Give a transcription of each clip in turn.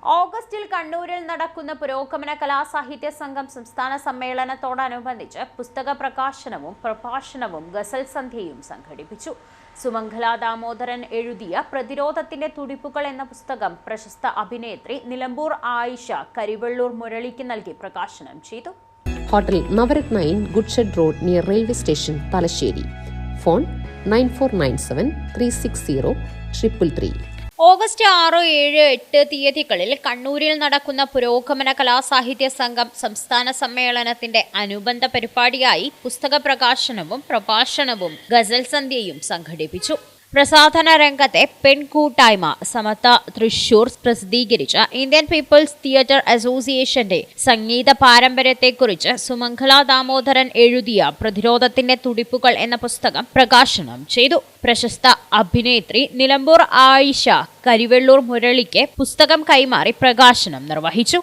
ഓഗസ്റ്റിൽ കണ്ണൂരിൽ നടക്കുന്ന പുരോഗമന കലാസാഹിത്യ സംഘം സംസ്ഥാന സമ്മേളനത്തോടനുബന്ധിച്ച് പുസ്തക പ്രകാശനവും പ്രഭാഷണവും ഗസൽ സന്ധ്യയും സംഘടിപ്പിച്ചു. സുമംഗല ദാമോദരൻ എഴുതിയ പ്രതിരോധത്തിന്റെ തുടിപ്പുകൾ എന്ന പുസ്തകം പ്രശസ്ത അഭിനേത്രി നിലമ്പൂർ ആയിഷ കരിവെള്ളൂർ മുരളിക്ക് നൽകി പ്രകാശനം ചെയ്തു. Hotel Navaratna in goods shed road near railway station, Thalassery. Phone 9497360333. August 6, 7, 8 തീയതികളിൽ കണ്ണൂരിൽ നടക്കുന്ന പുരോഗമന കലാസാഹിത്യ സംഘം സംസ്ഥാന സമ്മേളനത്തിന്റെ അനുബന്ധ പരിപാടിയായി പുസ്തക പ്രകാശനവും പ്രഭാഷണവും ഗസൽ സന്ധ്യയും സംഘടിപ്പിച്ചു. പ്രസാധന രംഗത്തെ പെൺകൂട്ടായ്മ സമത്ത തൃശൂർ പ്രസിദ്ധീകരിച്ച ഇന്ത്യൻ പീപ്പിൾസ് തിയേറ്റർ അസോസിയേഷന്റെ സംഗീത പാരമ്പര്യത്തെക്കുറിച്ച് സുമംഗല ദാമോദരൻ എഴുതിയ പ്രതിരോധത്തിന്റെ തുടിപ്പുകൾ എന്ന പുസ്തകം പ്രകാശനം ചെയ്തു. പ്രശസ്ത അഭിനേത്രി നിലമ്പൂർ ആയിഷ കരിവെള്ളൂർ മുരളിക്ക് പുസ്തകം കൈമാറി പ്രകാശനം നിർവഹിച്ചു.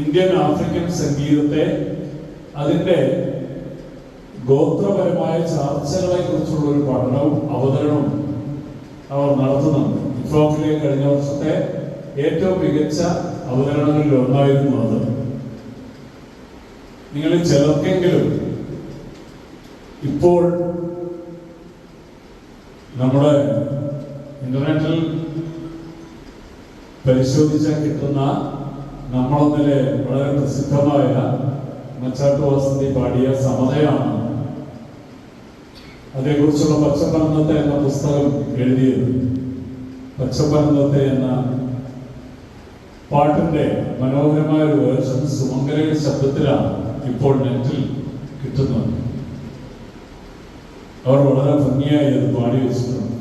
ഇന്ത്യൻ ആഫ്രിക്കൻ സംഗീതത്തെ അതിന്റെ ഗോത്രപരമായ ചർച്ചകളെ കുറിച്ചുള്ള ഒരു പഠനവും അവതരണവും അവർ നടത്തുന്നുണ്ട്. ഇഫ്രോക്കിലെ കഴിഞ്ഞ വർഷത്തെ ഏറ്റവും മികച്ച അവതരണങ്ങളിൽ ഒന്നായിരുന്നു അത്. നിങ്ങളിൽ ചിലർക്കെങ്കിലും ഇപ്പോൾ നമ്മുടെ ഇന്റർനെറ്റിൽ പരിശോധിച്ചാൽ കിട്ടുന്ന നമ്മളൊന്നിലെ വളരെ പ്രസിദ്ധമായ മച്ചാട്ട് വസന്തി പാടിയ സമതയാണ് അതേക്കുറിച്ചുള്ള പച്ചപ്പരന്നത്തെ എന്ന പുസ്തകം എഴുതിയത്. പച്ചപ്പരന്നത്തെ എന്ന പാട്ടിന്റെ മനോഹരമായ ഒരു വേർഷൻ സുമംഗലയുടെ ശബ്ദത്തിലാണ് ഇപ്പോൾ നെറ്റിൽ കിട്ടുന്നത്. അവർ വളരെ ഭംഗിയായി അത് പാടി വെച്ചിട്ടുണ്ട്.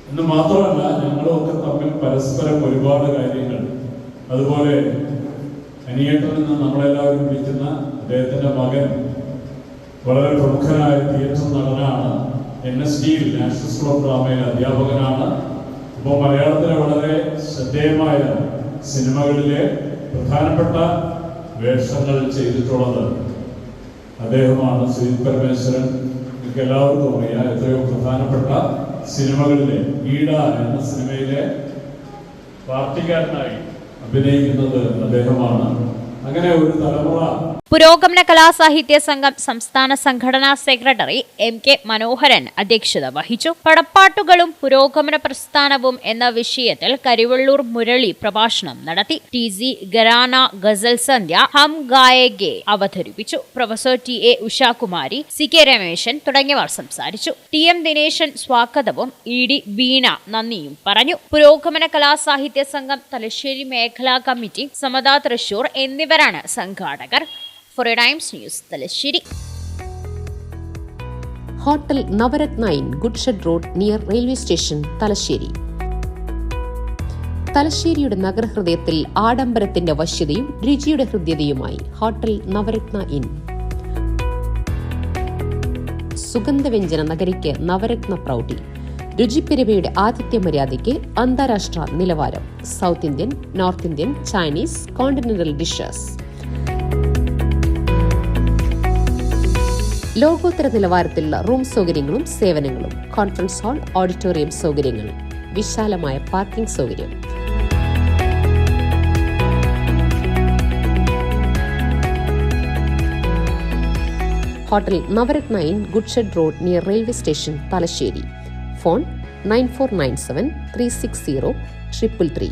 എന്ന് മാത്രമല്ല, ഞങ്ങളുമൊക്കെ തമ്മിൽ പരസ്പരം ഒരുപാട് കാര്യങ്ങൾ, അതുപോലെ അനിയേട്ടൻ എന്ന് നമ്മളെല്ലാവരും വിളിക്കുന്ന അദ്ദേഹത്തിന്റെ മകൻ വളരെ പ്രമുഖനായ തിയേറ്റർ നടനാണ്. NSDയിൽ നാഷണൽ സ്കൂൾ ഓഫ് ഡ്രാമയിൽ അധ്യാപകനാണ്. ഇപ്പോൾ മലയാളത്തിലെ വളരെ ശ്രദ്ധേയമായ സിനിമകളിലെ പ്രധാനപ്പെട്ട വേഷങ്ങൾ ചെയ്തിട്ടുള്ളത് അദ്ദേഹമാണ്. സുജിത് പരമേശ്വരൻ എനിക്ക് എല്ലാവർക്കും അറിയാം. എത്രയോ പ്രധാനപ്പെട്ട സിനിമകളിലെ ഈട എന്ന സിനിമയിലെ പാർട്ടിക്കാരനായി അഭിനയിക്കുന്നത് അദ്ദേഹമാണ്. അങ്ങനെ ഒരു തലമുറ. പുരോഗമന കലാസാഹിത്യ സംഘം സംസ്ഥാന സംഘടനാ സെക്രട്ടറി MK മനോഹരൻ അധ്യക്ഷത വഹിച്ചു. പടപ്പാട്ടുകളും പുരോഗമന പ്രസ്ഥാനവും എന്ന വിഷയത്തിൽ കരിവെള്ളൂർ മുരളി പ്രഭാഷണം നടത്തി. TZ ഗരാന ഗസൽ സന്ധ്യ ഹം ഗായകെ അവതരിപ്പിച്ചു. Professor TA Ushakumari, CK Rameshan തുടങ്ങിയവർ സംസാരിച്ചു. TM ദിനേശൻ സ്വാഗതവും ED വീണ നന്ദിയും പറഞ്ഞു. പുരോഗമന കലാസാഹിത്യ സംഘം തലശ്ശേരി മേഖലാ കമ്മിറ്റി, സമത തൃശൂർ എന്നിവരാണ് സംഘാടകർ. For Times News, Thalassery. Hotel Navaratna in goods shed road near railway station, Thalassery. തലശ്ശേരിയുടെ നഗരഹൃദയത്തിൽ ആഡംബരത്തിന്റെ വശ്യതയും രുചിയുടെ ഹൃദ്യതയുമായി ഹോട്ടൽ നവരത്ന ഇൻ. സുഗന്ധവ്യഞ്ജന നഗരിക്ക് നവരത്ന പ്രൗഢി. രുചിപ്പെരുമയുടെ ആതിഥ്യ മര്യാദയ്ക്ക് അന്താരാഷ്ട്ര നിലവാരം. South Indian, north Indian, Chinese, continental dishes. ലോകോത്തര നിലവാരത്തിലുള്ള റൂം സൗകര്യങ്ങളും സേവനങ്ങളും. കോൺഫറൻസ് ഹാൾ, ഓഡിറ്റോറിയം സൗകര്യങ്ങൾ, വിശാലമായ പാർക്കിംഗ് സൗകര്യം. Hotel Navaratna in goods shed road near railway station, Thalassery. Phone 9497360333.